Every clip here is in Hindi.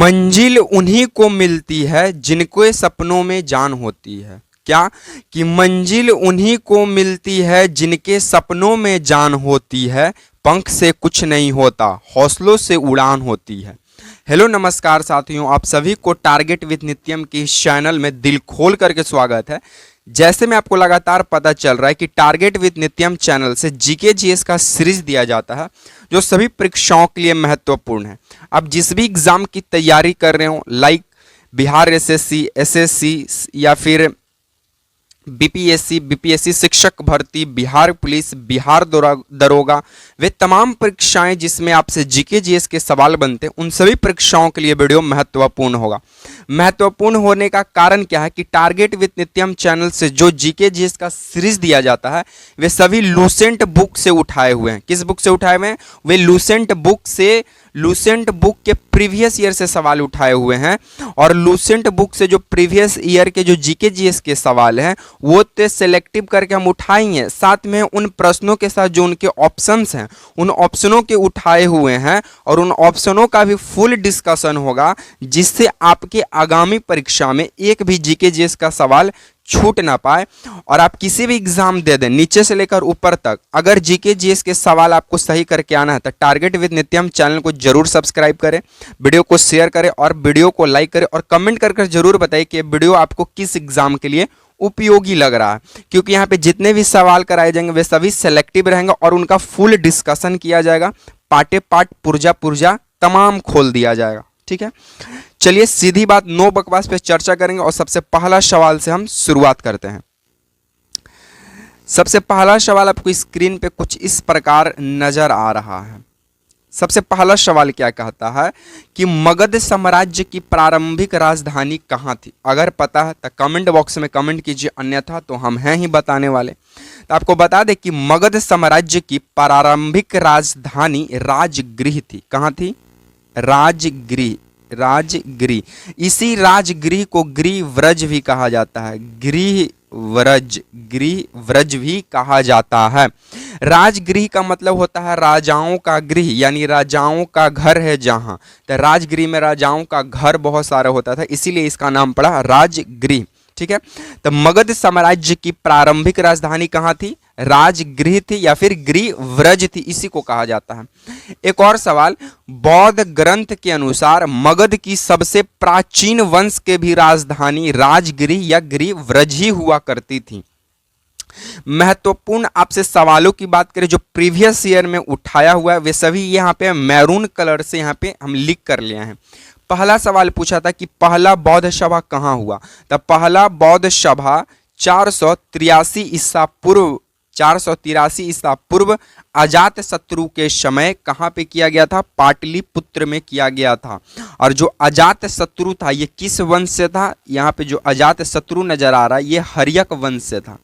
मंजिल उन्हीं को मिलती है जिनको सपनों में जान होती है। क्या कि मंजिल उन्हीं को मिलती है जिनके सपनों में जान होती है। पंख से कुछ नहीं होता, हौसलों से उड़ान होती है। हेलो नमस्कार साथियों, आप सभी को टारगेट विद नित्यम की इस चैनल में दिल खोल करके स्वागत है। जैसे में आपको लगातार पता चल रहा है कि टारगेट विद नित्यम चैनल से जीके जीएस का सीरीज दिया जाता है जो सभी परीक्षाओं के लिए महत्वपूर्ण है। आप जिस भी एग्जाम की तैयारी कर रहे हो, लाइक बिहार एसएससी, एसएससी या फिर बीपीएससी शिक्षक भर्ती, बिहार पुलिस, बिहार दरोगा, वे तमाम परीक्षाएं जिसमें आपसे जीके जीएस के सवाल बनते हैं, उन सभी परीक्षाओं के लिए वीडियो महत्वपूर्ण होगा। महत्वपूर्ण होने का कारण क्या है कि टारगेट विद नित्यम चैनल से जो जीके जीएस का सीरीज दिया जाता है वे सभी लूसेंट बुक से उठाए हुए हैं। किस बुक से उठाए हुए हैं? वे लूसेंट बुक के प्रीवियस ईयर से सवाल उठाए हुए हैं। और लूसेंट बुक से जो प्रीवियस ईयर के जो जीके जीएस के सवाल हैं वो तो सेलेक्टिव करके हम उठाएंगे, साथ में उन प्रश्नों के साथ जो उनके ऑप्शंस हैं उन ऑप्शनों के उठाए हुए हैं और उन ऑप्शनों का भी फुल डिस्कशन होगा, जिससे आपके आगामी परीक्षा में एक भी जीके जीएस का सवाल छूट ना पाए और आप किसी भी एग्जाम दे दें नीचे से लेकर ऊपर तक। अगर जीके जीएस के सवाल आपको सही करके आना है तो टारगेट विद नित्यम चैनल को जरूर सब्सक्राइब करें, वीडियो को शेयर करें और वीडियो को लाइक करें और कमेंट कर जरूर बताइए कि वीडियो आपको किस एग्जाम के लिए उपयोगी लग रहा है। क्योंकि यहाँ पे जितने भी सवाल कराए जाएंगे वे सभी सेलेक्टिव रहेंगे और उनका फुल डिस्कशन किया जाएगा, पार्टे पार्ट पुर्जा तमाम खोल दिया जाएगा। ठीक है, चलिए सीधी बात, नो बकवास पे चर्चा करेंगे और सबसे पहला सवाल से हम शुरुआत करते हैं। सबसे पहला सवाल आपको स्क्रीन पे कुछ इस प्रकार नजर आ रहा है। सबसे पहला सवाल क्या कहता है कि मगध साम्राज्य की प्रारंभिक राजधानी कहाँ थी? अगर पता है तो कमेंट बॉक्स में कमेंट कीजिए, अन्यथा तो हम हैं ही बताने वाले। तो आपको बता दें कि मगध साम्राज्य की प्रारंभिक राजधानी राजगृह थी। कहाँ थी? राजगृह। इसी राजगृह को गृह व्रज भी कहा जाता है। गृह व्रज भी कहा जाता है। राजगृह का मतलब होता है राजाओं का गृह, यानी राजाओं का घर है जहां। तो राजगृह में राजाओं का घर बहुत सारा होता था, इसीलिए इसका नाम पड़ा राजगृह। ठीक है, तो मगध साम्राज्य की प्रारंभिक राजधानी कहाँ थी? राजगृह थी या फिर गृह व्रज थी, इसी को कहा जाता है। एक और सवाल, बौद्ध ग्रंथ के अनुसार मगध की सबसे प्राचीन वंश के भी राजधानी राजगृह या गृह व्रज ही हुआ करती थी। महत्वपूर्ण आपसे सवालों की बात करें जो प्रीवियस ईयर में उठाया हुआ है वे सभी यहाँ पे मैरून कलर से यहाँ पे हम लिख कर लिए हैं। पहला सवाल पूछा था कि पहला बौद्ध सभा कहाँ हुआ? तो पहला बौद्ध सभा 483 ईसा पूर्व अजात शत्रु के समय कहाँ पे किया गया था? पाटलिपुत्र में किया गया था। और जो अजात शत्रु था ये किस वंश से था? यहाँ पे जो अजात शत्रु नजर आ रहा है ये हर्यक वंश से था।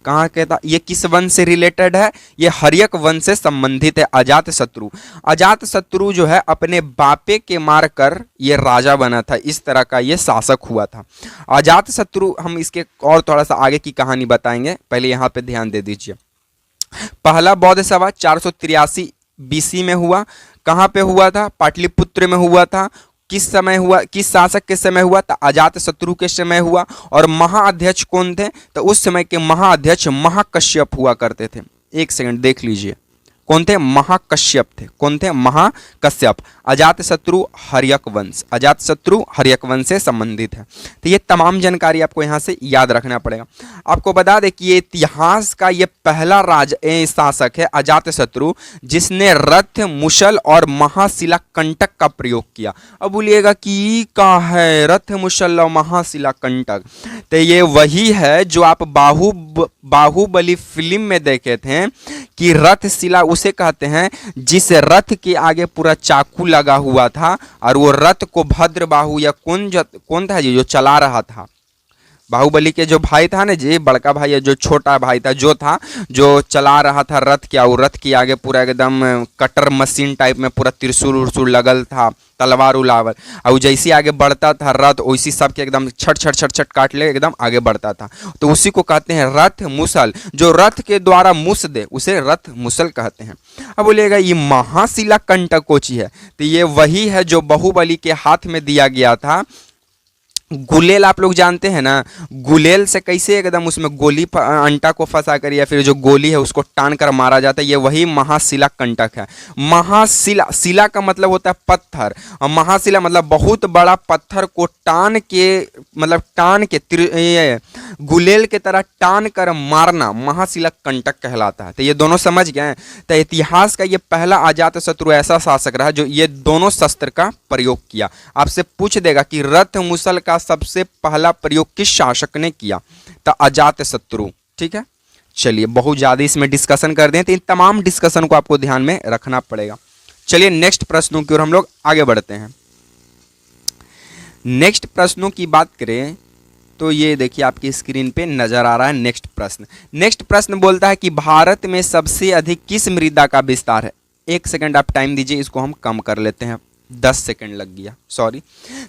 कहाँ कहता ये किस वंश से रिलेटेड है? ये हर्यक वंश से संबंधित है अजात शत्रु। अजात शत्रु जो है अपने बापे के मारकर ये राजा बना था, इस तरह का ये शासक हुआ था अजात शत्रु। हम इसके और थोड़ा सा आगे की कहानी बताएंगे, पहले यहाँ पे ध्यान दे दीजिए। पहला बौद्ध सभा 483 बीसी में हुआ। कहाँ पे हुआ था? पाटलिपुत्र में हुआ था। किस समय हुआ? किस शासक के समय हुआ? तो अजात शत्रु के समय हुआ। और महाअध्यक्ष कौन थे? तो उस समय के महाअध्यक्ष महाकश्यप हुआ करते थे। एक सेकंड देख लीजिए, कौन थे? महाकश्यप थे। कौन थे? महाकश्यप। अजात शत्रु हर्यक वंश, अजात शत्रु हर्यक वंश से संबंधित है। तो ये तमाम जानकारी आपको यहाँ से याद रखना पड़ेगा। आपको बता दें कि ये इतिहास का ये पहला शासक है अजात शत्रु जिसने रथ, मुशल और महाशिला कंटक का प्रयोग किया। अब बोलिएगा कि का है रथ, मुशल और महाशिला कंटक? तो ये वही है जो आप बाहुबली फिल्म में देखे थे कि रथ शिला उसे कहते हैं जिस रथ के आगे पूरा चाकू लगा हुआ था और वो रथ को भद्रबाहु या कौन था जो चला रहा था? बाहुबली के जो भाई था ना जी, बड़का भाई है, जो छोटा भाई था जो था, जो चला रहा था रथ, क्या वो रथ के आगे पूरा एकदम कटर मशीन टाइप में पूरा त्रिशूल उर्शूल लगल था, तलवार उलावर, और जैसे आगे बढ़ता था रथ वैसी सबके एकदम छट छट छट छट काट ले एकदम आगे बढ़ता था। तो उसी को कहते हैं रथ मुसल। जो रथ के द्वारा मुस दे उसे रथ मुसल कहते हैं। अब बोलिएगा ये महाशिला कंटक कोची है, तो ये वही है जो बाहुबली के हाथ में दिया गया था। गुलेल आप लोग जानते हैं ना, गुलेल से कैसे एकदम उसमें गोली अंटा को फंसा कर या फिर जो गोली है उसको टान कर मारा जाता है, ये वही महाशिला कंटक है। महाशिला, शिला का मतलब होता है पत्थर, और महाशिला मतलब बहुत बड़ा पत्थर को टान के, मतलब टान के ये गुलेल के तरह टान कर मारना महाशिला कंटक कहलाता है। तो ये दोनों समझ गए। तो इतिहास का ये पहला अजातशत्रु ऐसा शासक रहा जो ये दोनों शस्त्र का प्रयोग किया। आपसे पूछ देगा कि रथ मुसल का सबसे पहला प्रयोग किस शासक ने किया, तो अजातशत्रु। ठीक है, चलिए बहुत ज्यादा इसमें डिस्कशन कर दें तो इन तमाम डिस्कशन को आपको ध्यान में रखना पड़ेगा। चलिए नेक्स्ट प्रश्नों की ओर हम लोग आगे बढ़ते हैं। नेक्स्ट प्रश्नों की बात करें तो ये देखिए आपकी स्क्रीन पे नजर आ रहा है नेक्स्ट प्रश्न। नेक्स्ट प्रश्न बोलता है कि भारत में सबसे अधिक किस मृदा का विस्तार है। एक सेकंड आप टाइम दीजिए, इसको हम कम कर लेते हैं, 10 सेकंड लग गया, सॉरी।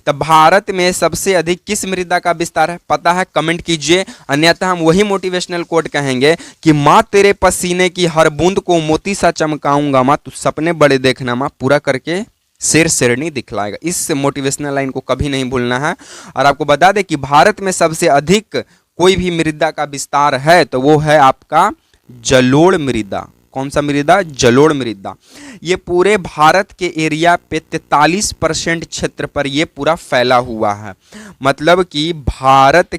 तो भारत में सबसे अधिक किस मृदा का विस्तार है, पता है कमेंट कीजिए, अन्यथा हम वही मोटिवेशनल कोट कहेंगे कि माँ तेरे पसीने की हर बूंद को मोती सा चमकाऊंगा माँ, तू सपने बड़े देखना माँ, पूरा करके शेर शेरनी दिखलाएगा। इस मोटिवेशनल लाइन को कभी नहीं भूलना है। और आपको बता दें कि भारत में सबसे अधिक कोई भी मृदा का विस्तार है तो वो है आपका जलोढ़ मृदा। कौन सा मृदा? जलोढ़ मृदा। ये पूरे भारत के एरिया पे 43% क्षेत्र पर ये पूरा फैला हुआ है। मतलब कि भारत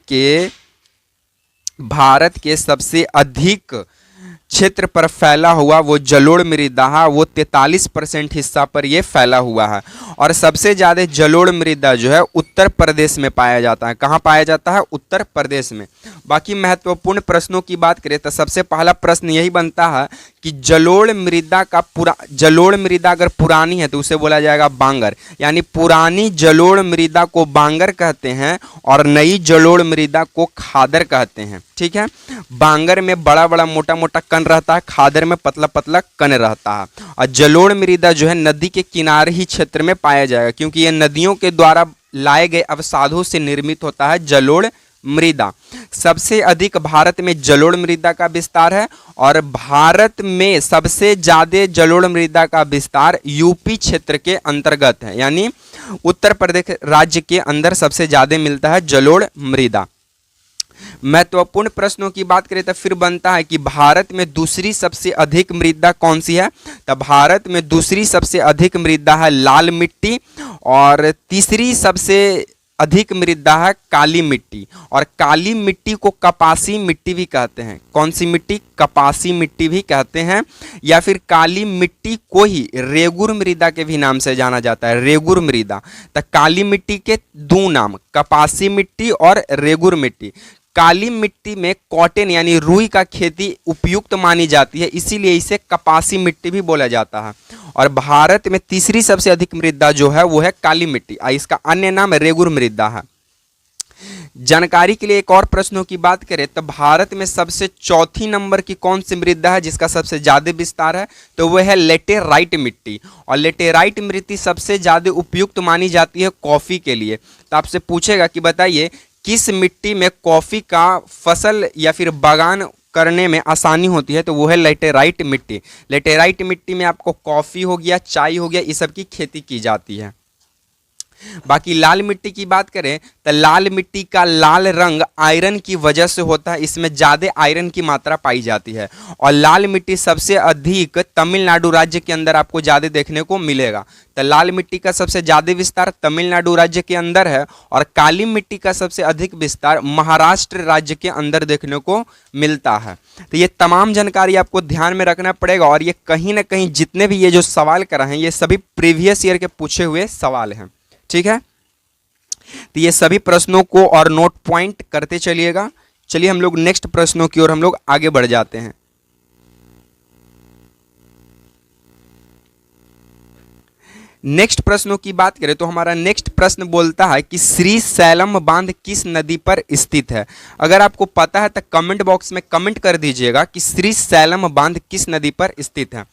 के सबसे अधिक क्षेत्र पर फैला हुआ वो जलोढ़ मृदा है, वो 43% हिस्सा पर ये फैला हुआ है। और सबसे ज़्यादा जलोढ़ मृदा जो है उत्तर प्रदेश में पाया जाता है। कहाँ पाया जाता है? उत्तर प्रदेश में। बाकी महत्वपूर्ण प्रश्नों की बात करें तो सबसे पहला प्रश्न यही बनता है कि जलोढ़ मृदा अगर पुरानी है तो उसे बोला जाएगा बांगर, यानी पुरानी जलोढ़ मृदा को बांगर कहते हैं और नई जलोढ़ मृदा को खादर कहते हैं। ठीक है, बांगर में बड़ा बड़ा मोटा मोटा कण रहता है, खादर में पतला पतला कण रहता है। और जलोढ़ मृदा जो है नदी के किनारे ही क्षेत्र में पाया जाएगा, क्योंकि ये नदियों के द्वारा लाए गए अवसादों से निर्मित होता है जलोढ़ मृदा। सबसे अधिक भारत में जलोढ़ मृदा का विस्तार है और भारत में सबसे ज्यादा जलोढ़ मृदा का विस्तार यूपी क्षेत्र के अंतर्गत है, यानी उत्तर प्रदेश राज्य के अंदर सबसे ज्यादा मिलता है जलोढ़ मृदा। महत्वपूर्ण प्रश्नों की बात करें तो फिर बनता है कि भारत में दूसरी सबसे अधिक मृदा कौन सी है, तो भारत में दूसरी सबसे अधिक मृदा है लाल मिट्टी और तीसरी सबसे अधिक मृदा है काली मिट्टी। और काली मिट्टी को कपासी मिट्टी भी कहते हैं। कौन सी मिट्टी? कपासी मिट्टी भी कहते हैं, या फिर काली मिट्टी को ही रेगुर मृदा के भी नाम से जाना जाता है, रेगुर मृदा। तो काली मिट्टी के दो नाम, कपासी मिट्टी और रेगुर मिट्टी। काली मिट्टी में कॉटन यानी रुई का खेती उपयुक्त मानी जाती है, इसीलिए इसे कपासी मिट्टी भी बोला जाता है। और भारत में तीसरी सबसे अधिक मृदा जो है वो है काली मिट्टी, इसका अन्य नाम रेगुर मृदा है। जानकारी के लिए एक और प्रश्नों की बात करें तो भारत में सबसे चौथी नंबर की कौन सी मृदा है जिसका सबसे ज्यादा विस्तार है, तो वह है लेटेराइट मिट्टी। और लेटेराइट मिट्टी सबसे ज्यादा उपयुक्त मानी जाती है कॉफी के लिए। तो आपसे पूछेगा कि बताइए किस मिट्टी में कॉफी का फसल या फिर बागान करने में आसानी होती है, तो वो है लेटेराइट मिट्टी। लेटेराइट मिट्टी में आपको कॉफी हो गया, चाय हो गया, इस सब की खेती की जाती है। बाकी लाल मिट्टी की बात करें तो लाल मिट्टी का लाल रंग आयरन की वजह से होता है, इसमें ज़्यादा आयरन की मात्रा पाई जाती है। और लाल मिट्टी सबसे अधिक तमिलनाडु राज्य के अंदर आपको ज़्यादा देखने को मिलेगा। तो लाल मिट्टी का सबसे ज़्यादा विस्तार तमिलनाडु राज्य के अंदर है और काली मिट्टी का सबसे अधिक विस्तार महाराष्ट्र राज्य के अंदर देखने को मिलता है। तो ये तमाम जानकारी आपको ध्यान में रखना पड़ेगा और ये कहीं ना कहीं जितने भी ये जो सवाल कर रहे हैं ये सभी प्रीवियस ईयर के पूछे हुए सवाल हैं। ठीक है, तो ये सभी प्रश्नों को और नोट पॉइंट करते चलिएगा। चलिए हम लोग नेक्स्ट प्रश्नों की ओर हम लोग आगे बढ़ जाते हैं। नेक्स्ट प्रश्नों की बात करें तो हमारा नेक्स्ट प्रश्न बोलता है कि श्री सैलम बांध किस नदी पर स्थित है। अगर आपको पता है तो कमेंट बॉक्स में कमेंट कर दीजिएगा कि श्री सैलम बांध किस नदी पर स्थित है।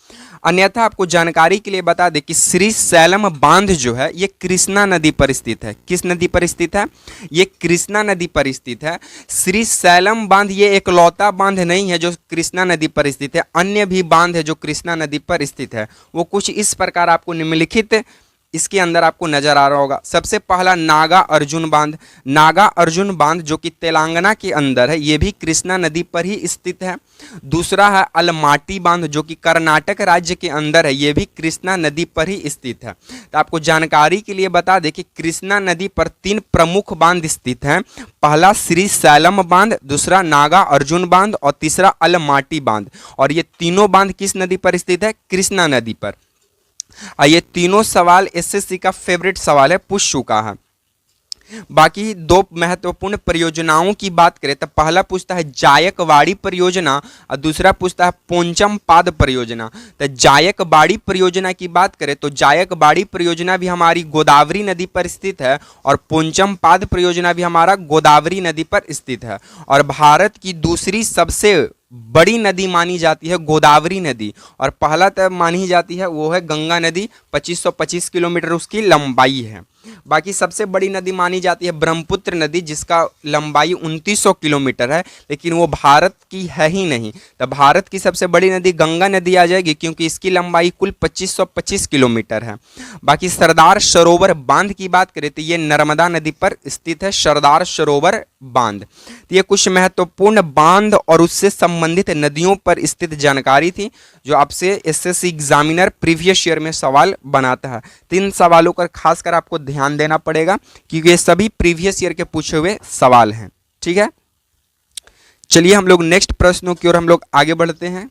अन्यथा आपको जानकारी के लिए बता दें कि श्री सैलम बांध जो है ये कृष्णा नदी पर स्थित है। किस नदी पर स्थित है? ये कृष्णा नदी पर स्थित है। श्री सैलम बांध ये एकलौता बांध नहीं है जो कृष्णा नदी पर स्थित है, अन्य भी बांध है जो कृष्णा नदी पर स्थित है। वो कुछ इस प्रकार आपको निम्नलिखित इसके अंदर आपको नजर आ रहा होगा। सबसे पहला नागा अर्जुन बांध। नागा अर्जुन बांध जो कि तेलंगाना के अंदर है, ये भी कृष्णा नदी पर ही स्थित है। दूसरा है अलमाटी बांध जो कि कर्नाटक राज्य के अंदर है, ये भी कृष्णा नदी पर ही स्थित है। तो आपको जानकारी के लिए बता दें कि कृष्णा नदी पर 3 प्रमुख बांध स्थित हैं। पहला श्री सैलम बांध, दूसरा नागा अर्जुन बांध और तीसरा अलमाटी बांध। और ये तीनों बांध किस नदी पर स्थित है? कृष्णा नदी पर। ये तीनों सवाल एसएससी का फेवरेट सवाल है, पूछ चुका है। बाकी 2 महत्वपूर्ण परियोजनाओं की बात करें तो पहला पूछता है जायकवाड़ी परियोजना और दूसरा पूछता है पोंचम पाद परियोजना। तो जायकवाड़ी परियोजना की बात करें तो जायकवाड़ी परियोजना भी हमारी गोदावरी नदी पर स्थित है और पोंचम पाद परियोजना भी हमारा गोदावरी नदी पर स्थित है। और भारत की दूसरी सबसे बड़ी नदी मानी जाती है गोदावरी नदी, और पहला तब मानी जाती है वो है गंगा नदी, 2525 किलोमीटर उसकी लंबाई है। बाकी सबसे बड़ी नदी मानी जाती है ब्रह्मपुत्र नदी जिसका लंबाई 2900 किलोमीटर है, लेकिन वो भारत की है ही नहीं। तो भारत की सबसे बड़ी नदी गंगा नदी आ जाएगी क्योंकि इसकी लंबाई कुल 2525 किलोमीटर है। बाकी सरदार सरोवर बांध की बात करें तो ये नर्मदा नदी पर स्थित है, सरदार सरोवर बांध। तो ये कुछ महत्वपूर्ण बांध और उससे संबंधित नदियों पर स्थित जानकारी थी जो आपसे एसएससी एग्जामिनर प्रीवियस ईयर में सवाल बनाता है। 3 सवालों पर खासकर आपको ध्यान देना पड़ेगा क्योंकि ये सभी प्रीवियस ईयर के पूछे हुए सवाल हैं। ठीक है, चलिए हम लोग नेक्स्ट प्रश्नों की ओर हम लोग आगे बढ़ते हैं।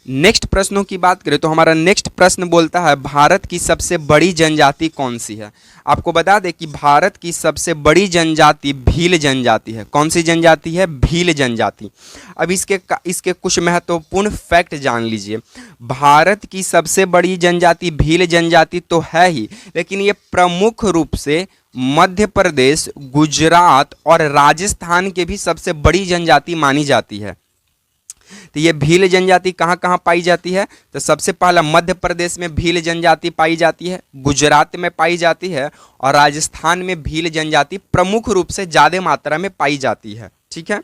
नेक्स्ट प्रश्नों की बात करें तो हमारा नेक्स्ट प्रश्न बोलता है भारत की सबसे बड़ी जनजाति कौन सी है। आपको बता दें कि भारत की सबसे बड़ी जनजाति भील जनजाति है। कौन सी जनजाति है? भील जनजाति। अब इसके कुछ महत्वपूर्ण फैक्ट जान लीजिए। भारत की सबसे बड़ी जनजाति भील जनजाति तो है ही, लेकिन ये प्रमुख रूप से मध्य प्रदेश, गुजरात और राजस्थान के भी सबसे बड़ी जनजाति मानी जाती है। तो ये भील जनजाति कहाँ कहाँ पाई जाती है? तो सबसे पहला मध्य प्रदेश में भील जनजाति पाई जाती है, गुजरात में पाई जाती है और राजस्थान में भील जनजाति प्रमुख रूप से ज़्यादा मात्रा में पाई जाती है। ठीक है,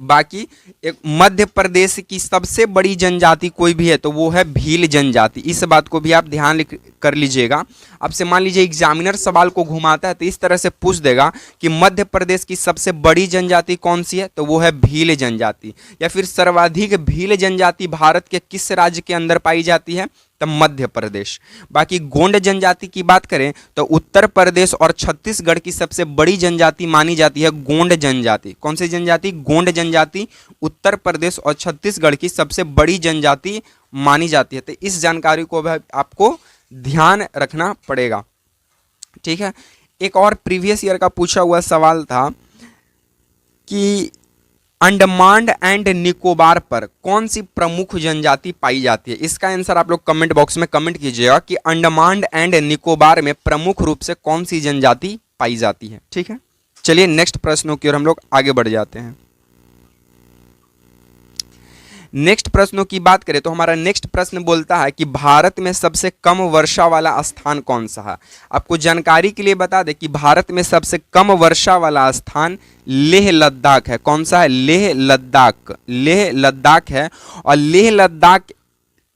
बाकी एक मध्य प्रदेश की सबसे बड़ी जनजाति कोई भी है तो वो है भील जनजाति। इस बात को भी आप ध्यान कर लीजिएगा। आपसे मान लीजिए एग्जामिनर सवाल को घुमाता है तो इस तरह से पूछ देगा कि मध्य प्रदेश की सबसे बड़ी जनजाति कौन सी है, तो वो है भील जनजाति। या फिर सर्वाधिक भील जनजाति भारत के किस राज्य के अंदर पाई जाती है, तो मध्य प्रदेश। बाकी गोंड जनजाति की बात करें तो उत्तर प्रदेश और छत्तीसगढ़ की सबसे बड़ी जनजाति मानी जाती है गोंड जनजाति। कौन सी जनजाति? गोंड जनजाति उत्तर प्रदेश और छत्तीसगढ़ की सबसे बड़ी जनजाति मानी जाती है। तो इस जानकारी को आपको ध्यान रखना पड़ेगा। ठीक है, एक और प्रीवियस ईयर का पूछा हुआ सवाल था कि अंडमान एंड निकोबार पर कौन सी प्रमुख जनजाति पाई जाती है। इसका आंसर आप लोग कमेंट बॉक्स में कमेंट कीजिएगा कि अंडमान एंड निकोबार में प्रमुख रूप से कौन सी जनजाति पाई जाती है। ठीक है, चलिए नेक्स्ट प्रश्नों की ओर हम लोग आगे बढ़ जाते हैं। नेक्स्ट प्रश्नों की बात करें तो हमारा नेक्स्ट प्रश्न बोलता है कि भारत में सबसे कम वर्षा वाला स्थान कौन सा है। आपको जानकारी के लिए बता दें कि भारत में सबसे कम वर्षा वाला स्थान लेह लद्दाख है। कौन सा है? लेह लद्दाख। लेह लद्दाख है और लेह लद्दाख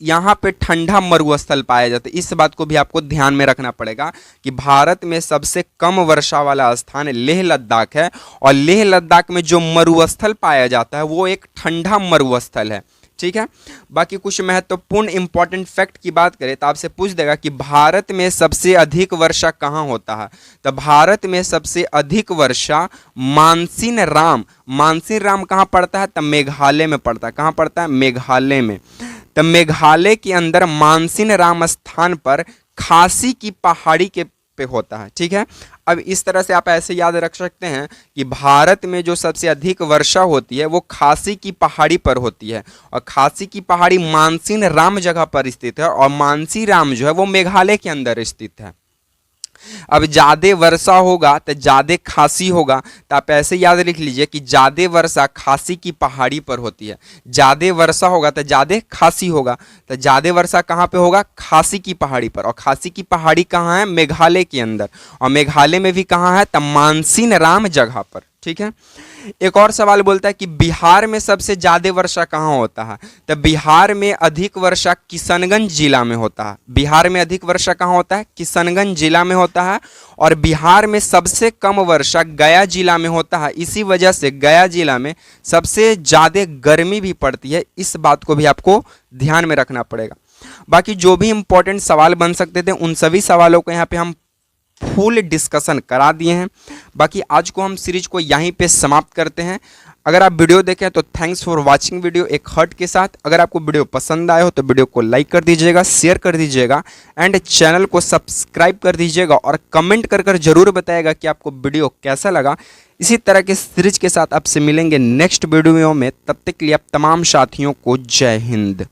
यहाँ पे ठंडा मरुस्थल पाया जाता है। इस बात को भी आपको ध्यान में रखना पड़ेगा कि भारत में सबसे कम वर्षा वाला स्थान लेह लद्दाख है और लेह लद्दाख में जो मरुस्थल पाया जाता है वो एक ठंडा मरुस्थल है। ठीक है, बाकी कुछ महत्वपूर्ण इंपॉर्टेंट फैक्ट की बात करें तो आपसे पूछ देगा कि भारत में सबसे अधिक वर्षा कहाँ होता है। तो भारत में सबसे अधिक वर्षा मानसिन राम कहाँ पड़ता है? तो मेघालय में पड़ता है। कहाँ पड़ता है? मेघालय में। तो मेघालय के अंदर मानसिन राम स्थान पर खासी की पहाड़ी के पे होता है। ठीक है, अब इस तरह से आप ऐसे याद रख सकते हैं कि भारत में जो सबसे अधिक वर्षा होती है वो खासी की पहाड़ी पर होती है, और खासी की पहाड़ी मानसी राम जगह पर स्थित है, और मानसी राम जो है वो मेघालय के अंदर स्थित है। अब ज्यादा वर्षा होगा तो ज्यादा खांसी होगा, तो आप ऐसे याद लिख लीजिए कि ज्यादा वर्षा खांसी की पहाड़ी पर होती है। ज्यादा वर्षा होगा तो ज्यादा खांसी होगा, तो ज्यादा वर्षा कहाँ पे होगा? खांसी की पहाड़ी पर। और खांसी की पहाड़ी कहाँ है? मेघालय के अंदर। और मेघालय में भी कहाँ है? तो मानसी राम जगह पर। ठीक है। एक और सवाल बोलता है कि बिहार में सबसे ज्यादा वर्षा कहाँ होता है? तो बिहार में अधिक वर्षा किशनगंज जिला में होता है। बिहार में अधिक वर्षा कहाँ होता है? किशनगंज जिला में होता है। और बिहार में सबसे कम वर्षा गया जिला में होता है। इसी वजह से गया जिला में सबसे ज्यादा गर्मी भी पड़ती है। इस बात को भी आपको ध्यान में रखना पड़ेगा। बाकी जो भी इंपॉर्टेंट सवाल बन सकते थे उन सभी सवालों को यहाँ पे हम फुल डिस्कशन करा दिए हैं। बाकी आज को हम सीरीज को यहीं पे समाप्त करते हैं। अगर आप वीडियो देखें तो थैंक्स फॉर वाचिंग वीडियो एक हर्ट के साथ। अगर आपको वीडियो पसंद आए हो तो वीडियो को लाइक कर दीजिएगा, शेयर कर दीजिएगा एंड चैनल को सब्सक्राइब कर दीजिएगा, और कमेंट कर जरूर बताइएगा कि आपको वीडियो कैसा लगा। इसी तरह के सीरीज के साथ आपसे मिलेंगे नेक्स्ट वीडियो में। तब तक के लिए आप तमाम साथियों को जय हिंद।